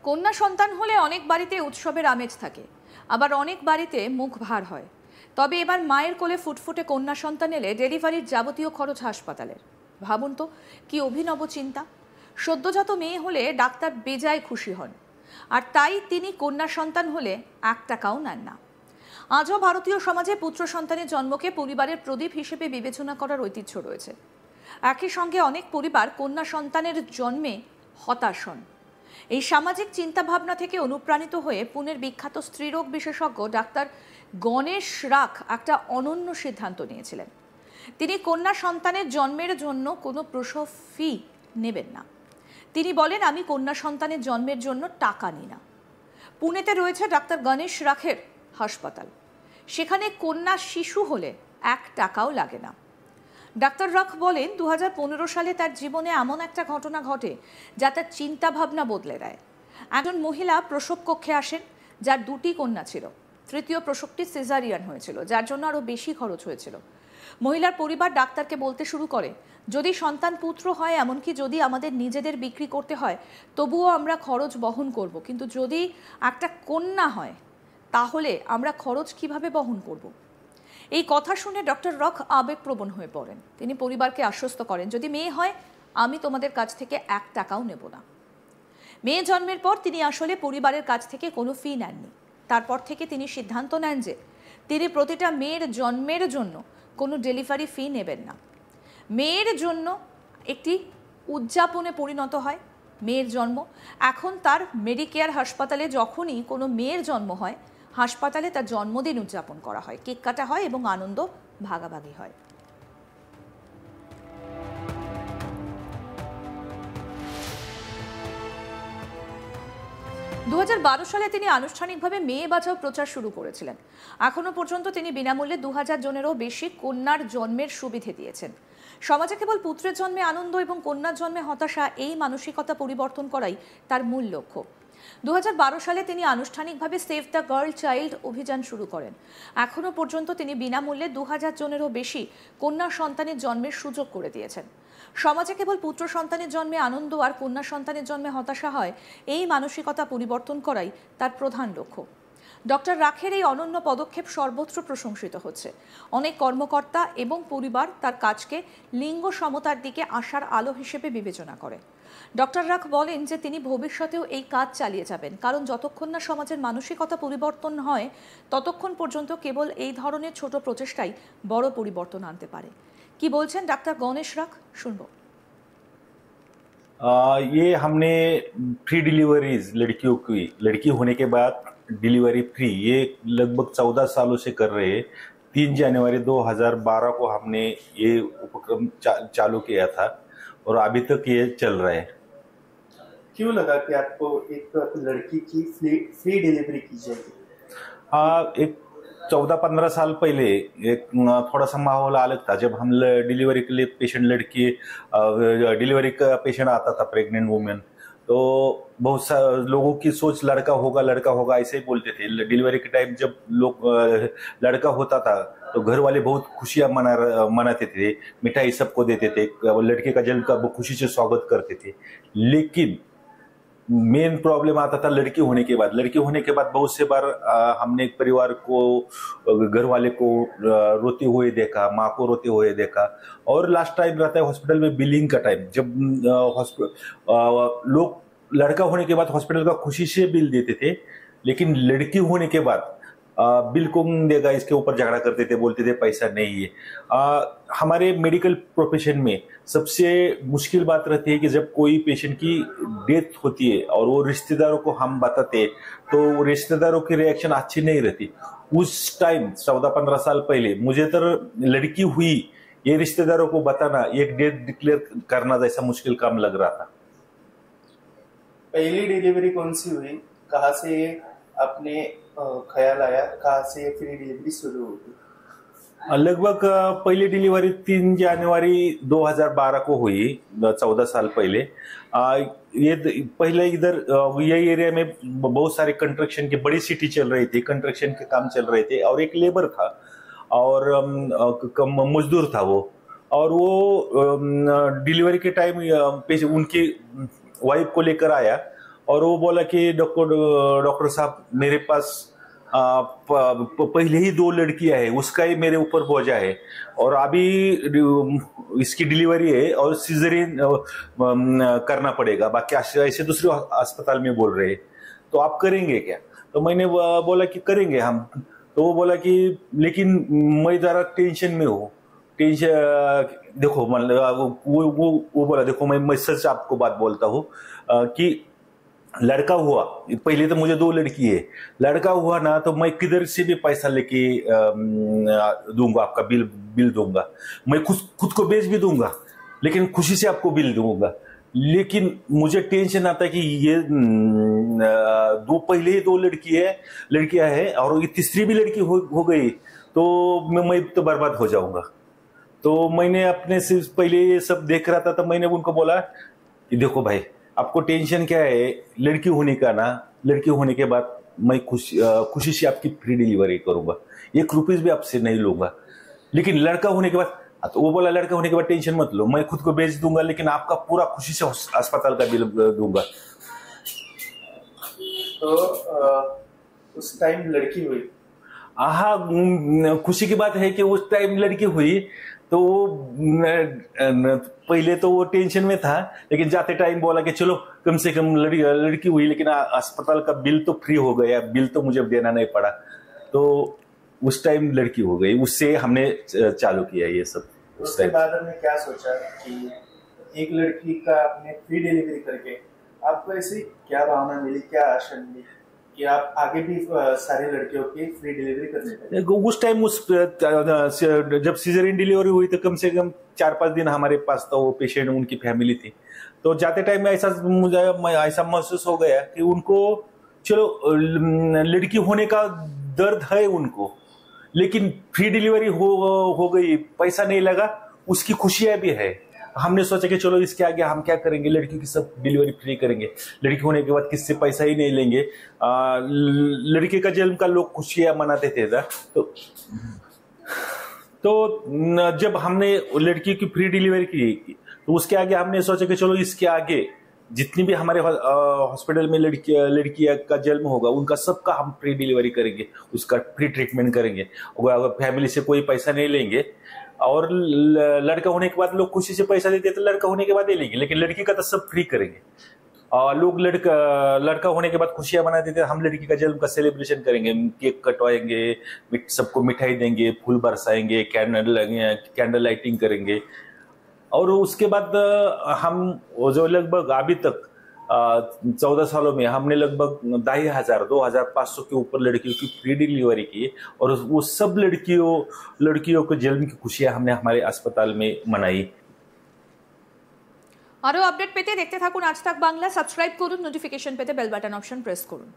কন্যা সন্তান হলে অনেক বাড়িতে উৎসবের আমেজ থাকে, আবার অনেক বাড়িতে মুখ ভার হয়। তবে এবার মায়ের কোলে ফুটফুটে কন্যা সন্তান এলে ডেলিভারির যাবতীয় খরচ হাসপাতালের। ভাবুন তো কি অভিনব চিন্তা। সদ্যজাত মেয়ে হলে ডাক্তার বেজায় খুশি হন, আর তাই তিনি কন্যা সন্তান হলে 1 টাকাও নেন না। আজও ভারতীয় সমাজে পুত্র সন্তানের জন্মকে পরিবারের প্রদীপ হিসেবে বিবেচনা করার ঐতিহ্য রয়েছে। একই সঙ্গে অনেক পরিবার কন্যা সন্তানের জন্মে হতাশ হন। এই সামাজিক চিন্তাভাবনা থেকে অনুপ্রাণিত হয়ে পুনের বিখ্যাত স্ত্রীরোগ বিশেষজ্ঞ ডাক্তার গণেশ রাখ একটা অনন্য সিদ্ধান্ত নিয়েছিলেন। তিনি কন্যা সন্তানের জন্মের জন্য কোনো প্রসব ফি নেবেন না। তিনি বলেন, আমি কন্যা সন্তানের জন্মের জন্য টাকা নিই না। পুনেতে রয়েছে ডাক্তার গণেশ রাখের হাসপাতাল। সেখানে কন্যা শিশু হলে 1 টাকাও লাগে না। ডাক্তার রাখ বলেন, 2015 সালে তার জীবনে এমন একটা ঘটনা ঘটে যা তার চিন্তাভাবনা বদলে দেয়। একজন মহিলা প্রসব কক্ষে আসেন, যার 2টি কন্যা ছিল। তৃতীয় প্রসবটি সিজারিয়ান হয়েছিল, যার জন্য আরও বেশি খরচ হয়েছিল। মহিলার পরিবার ডাক্তারকে বলতে শুরু করে, যদি সন্তান পুত্র হয়, এমনকি যদি আমাদের নিজেদের বিক্রি করতে হয়, তবুও আমরা খরচ বহন করব, কিন্তু যদি একটা কন্যা হয় তাহলে আমরা খরচ কিভাবে বহন করব? এই কথা শুনে ডক্টর রক আবেগপ্রবণ হয়ে পড়েন। তিনি পরিবারকে আশ্বস্ত করেন, যদি মেয়ে হয় আমি তোমাদের কাছ থেকে 1 টাকাও নেব না। মেয়ে জন্মের পর তিনি আসলে পরিবারের কাছ থেকে কোনো ফি নেননি। তারপর থেকে তিনি সিদ্ধান্ত নেন যে তিনি প্রতিটা মেয়ের জন্মের জন্য কোনো ডেলিভারি ফি নেবেন না। মেয়ের জন্য একটি উদযাপনে পরিণত হয় মেয়ের জন্ম। এখন তার মেডিকেয়ার হাসপাতালে যখনই কোনো মেয়ের জন্ম হয়, হাসপাতালে তার জন্মদিন উদযাপন করা হয়, কেক কাটা হয় এবং আনন্দ ভাগাভাগি হয়। দু 2012 সালে তিনি আনুষ্ঠানিকভাবে মেয়ে বাঁচাও প্রচার শুরু করেছিলেন। এখনো পর্যন্ত তিনি বিনামূল্যে 2000 জনেরও বেশি কন্যার জন্মের সুবিধে দিয়েছেন। সমাজে কেবল পুত্রের জন্মে আনন্দ এবং কন্যার জন্মে হতাশা, এই মানসিকতা পরিবর্তন করাই তার মূল লক্ষ্য। 2012 সালে তিনি আনুষ্ঠানিকভাবে সেভ দ্য গার্ল চাইল্ড অভিযান শুরু করেন। এখনো পর্যন্ত তিনি বিনামূল্যে 2000 জনেরও বেশি কন্যা সন্তানের জন্মের সুযোগ করে দিয়েছেন। সমাজে কেবল পুত্র সন্তানের জন্মে আনন্দ আর কন্যা সন্তানের জন্মে হতাশা হয়, এই মানসিকতা পরিবর্তন করাই তার প্রধান লক্ষ্য। ডক্টর রাখের এই অনন্য পদক্ষেপ সর্বত্র প্রশংসিত হচ্ছে। অনেক কর্মকর্তা এবং পরিবার তার কাজকে লিঙ্গ সমতার দিকে আসার আলো হিসেবে বিবেচনা করে। ডক্টর রাখ বলেন যে তিনি ভবিষ্যতেও এই কাজ চালিয়ে যাবেন, কারণ যতক্ষণ না সমাজের মানসিকতা পরিবর্তন হয়, ততক্ষণ পর্যন্ত কেবল এই ধরনের ছোট প্রচেষ্টাই বড় পরিবর্তন আনতে পারে। কি বলছেন ডাক্তার গণেশ রাখ, শুনবো। ये हमने फ्री डिलीवरीज लड़कियों की, लड़की होने के बाद डिलीवरी फ्री, ये लगभग 14 सालों से कर रहे हैं। 3 जनवरी 2012 को हमने ये उपक्रम चालू किया था और अभी तक ये चल रहा है। क्यों लगा कि आपको एक लड़की की फ्री डिलीवरी की जाएगी? एक 14-15 साल पहले एक थोड़ा सा माहौल अलग था। जब हम डिलीवरी के लिए डिलीवरी का पेशेंट आता था, प्रेग्नेंट वुमेन, तो बहुत सारे लोगों की सोच लड़का होगा ऐसे ही बोलते थे। डिलीवरी के टाइम जब लोग लड़का होता था तो घर वाले बहुत खुशियां मनाते थे, मिठाई सबको देते थे, लड़के का जन्म का खुशी से स्वागत करते थे। लेकिन मेन प्रॉब्लम आता था लड़की होने के बाद। लड़की होने के बाद बहुत से बार हमने एक परिवार को, घर वाले को रोते हुए देखा, माँ को रोते हुए देखा। और लास्ट टाइम रहता है हॉस्पिटल में बिलिंग का टाइम, जब लोग लड़का होने के बाद हॉस्पिटल का खुशी से बिल देते थे, लेकिन लड़की होने के बाद बिल कौन देगा, इसके ऊपर झगड़ा करते थे, बोलते थे पैसा नहीं है। हमारे मेडिकल प्रोफेशन में सबसे मुश्किल बात रहती है कि जब कोई पेशेंट की डेथ होती है और वो रिश्तेदारों को हम बताते हैं, तो रिश्तेदारों की रिएक्शन अच्छी नहीं रहती। उस टाइम 14-15 साल पहले मुझे तो लड़की हुई ये रिश्तेदारों को बताना, एक डेट डिक्लेयर करना जैसा मुश्किल काम लग रहा था। पहली डिलीवरी कौन सी हुई, कहाँ से अपने ख्याल आया, कहाँ से फ्री डिलीवरी शुरू हुई? लगभग पहली डिलीवरी 3 जनवरी 2012 को हुई, 14 साल पहले। ये पहले इधर यही एरिया में बहुत सारे कंस्ट्रक्शन की बड़ी सिटी चल रही थी, कंस्ट्रक्शन के काम चल रहे थे, और एक लेबर था और मजदूर था वो, और वो डिलीवरी के टाइम उनकी वाइफ को लेकर आया और वो बोला कि डॉक्टर साहब मेरे पास पहले ही 2 लड़कियां है, उसका ही मेरे ऊपर बोझा है और अभी इसकी डिलीवरी है और सीजरियन करना पड़ेगा, बाकी ऐसे दूसरे अस्पताल में बोल रहे हैं, तो आप करेंगे क्या? तो मैंने बोला कि करेंगे हम। तो वो बोला कि लेकिन मैं जरा टेंशन में हूँ। टेंशन देखो, मतलब वो बोला, देखो मैं सच आपको बात बोलता हूँ कि लड़का हुआ, पहले तो मुझे 2 लड़की है, लड़का हुआ ना तो मैं किधर से भी पैसा लेके दूंगा, आपका बिल दूंगा, मैं खुद को बेच भी दूंगा, लेकिन खुशी से आपको बिल दूंगा। लेकिन मुझे टेंशन आता है कि ये पहले ही 2 लड़कियां है और ये तीसरी भी लड़की हो गई तो मैं तो बर्बाद हो जाऊंगा। तो मैंने अपने से पहले ये सब देख रहा था, तो मैंने उनको बोला कि देखो भाई, आपको टेंशन क्या है लड़की होने का ना, लड़की होने के बाद मैं खुशी से आपकी फ्री डिलीवरी करूंगा, 1 रुपया भी आपसे नहीं लूंगा। लेकिन लड़का होने के बाद, तो वो बोला लड़का होने के बाद टेंशन मत लो, मैं खुद को बेच दूंगा, लेकिन आपका पूरा खुशी से अस्पताल का बिल दूंगा। तो उस टाइम लड़की हुई? हाँ, खुशी की बात है कि उस टाइम लड़की हुई, तो पहले तो वो टेंशन में था, लेकिन जाते टाइम बोला कि चलो कम से कम लड़की हुई, लेकिन अस्पताल का बिल तो फ्री हो गया, बिल तो मुझे देना नहीं पड़ा। तो उस टाइम लड़की हो गई, उससे हमने चालू किया ये सब। उसके बाद हमने क्या सोचा कि एक लड़की का आपने फ्री डिलीवरी करके आपको ऐसी क्या भावना मिली, क्या आशा मिली कि आप आगे भी सारी लड़कियों की फ्री डिलीवरी करने लगे? उस टाइम जब सीजरियन डिलीवरी हुई तो कम से कम 4-5 दिन हमारे पास तो वो पेशेंट उनकी फैमिली थी। तो जाते टाइम में मुझे ऐसा महसूस हो गया कि उनको चलो लड़की होने का दर्द है उनको, लेकिन फ्री डिलीवरी हो गई, पैसा नहीं लगा, उसकी खुशियां भी है। हमने सोचा कि चलो इसके आगे हम क्या करेंगे, लड़की की सब डिलीवरी फ्री करेंगे, लड़की होने के बाद किससे पैसा ही नहीं लेंगे। लड़के का जन्म का लोग खुशियां मनाते थे ना, तो जब हमने लड़की की फ्री डिलीवरी की तो उसके आगे हमने सोचा कि चलो इसके आगे जितनी भी हमारे हॉस्पिटल में लड़कियां का जन्म होगा उनका सबका हम फ्री डिलीवरी करेंगे, उसका फ्री ट्रीटमेंट करेंगे, अगर फैमिली से कोई पैसा नहीं लेंगे। और लड़का होने के बाद लोग खुशी से पैसा देते तो लड़का होने के बाद दे लेंगे, लेकिन लड़की का तो सब फ्री करेंगे। और लोग लड़का होने के बाद खुशियां मना देते, हम लड़की का जन्म का सेलिब्रेशन करेंगे, केक कटवाएंगे, सबको मिठाई देंगे, फूल बरसाएंगे, कैंडल लाइटिंग करेंगे। और उसके बाद हम जो लगभग अभी तक 14 सालों में हमने लगभग 2,500 के ऊपर लड़कियों की फ्री डिलीवरी की, और वो सब लड़कियों को जन्म की खुशियां हमने हमारे अस्पताल में मनाई। আরো আপডেট পেতে দেখতে থাকুন আজ তাক বাংলা, সাবস্ক্রাইব করুন, নোটিফিকেশন পেতে বেল বাটন অপশন প্রেস করুন।